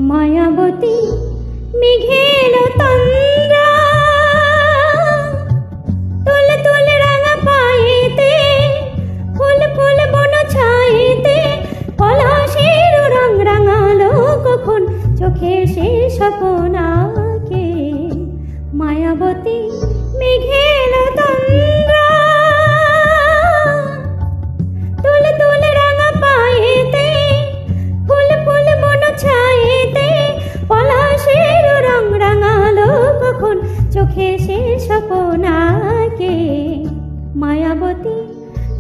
মায়াবতী মেঘের তন্দ্রা তুল তুল রাঙা পায়েতে ফুল ফুল বন ছায়েতে পলাশের রং রাঙালো কখন চোখে সে স্বপ্ন আঁকে। মায়াবতী মেঘের তন্দ্রা তুল তুল রাঙা পায়েতে ফুল ফুল বন ছায়েতে পলাশের রং রাঙালো কখন চোখে সে স্বপ্ন আঁকে। মায়াবতী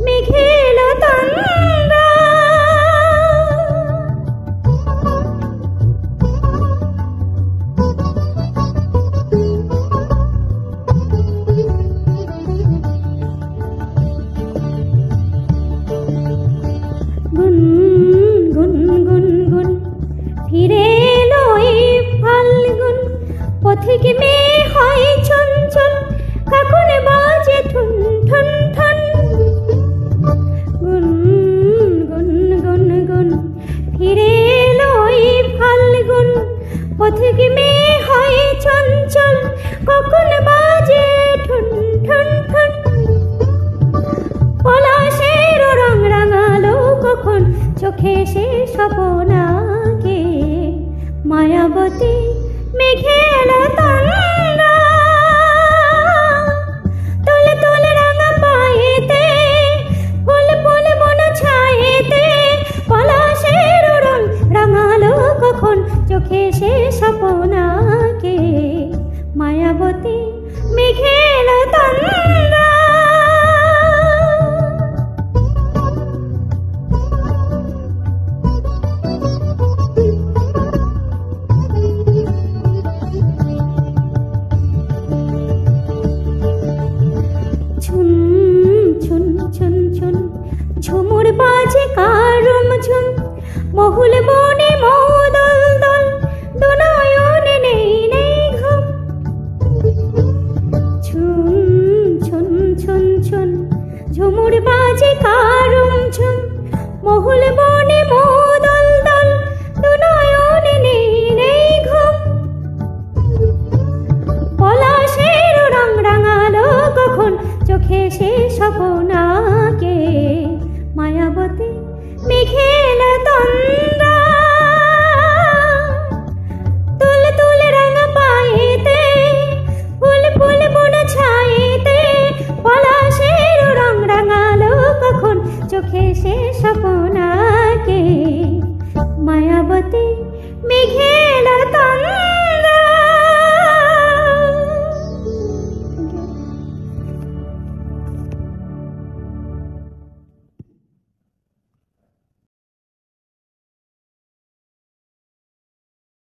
মেঘের তন্দ্রা গুন গুন গুন গুন ফিরে এলো এই ফাল্গুন পথিক মেয়ে হয় চঞ্চল কখন বাজে ঠুন ঠুন ঠুন। গুন গুন গুন গুন ফিরে এলো এই ফাল্গুন পথিক মেয়ে হয় চঞ্চল কখন বাজে ঠুন ঠুন ঠুন। পলাশের রং রাঙালো কখন চোখে সে স্বপ্ন আঁকে। মায়াবতী মেঘের তন্দ্রা তুল তুল রাঙা পায়েতে ফুল ফুল বন ছায়েতে পলাশের রং রাঙালো কখন চোখে সে স্বপ্ন আঁকে। মায়াবতী মেঘের তন্দ্রা ছুন ছুন ছুন ছুন ঝুমুর বাজে কারম ঝুম মহুল বনে মদল দল দুনয়নে নেই নেই ঘুম। ছুন ছুন ছুন ছুন ঝুমুর বাজে কারম ঝুম মহুল বনে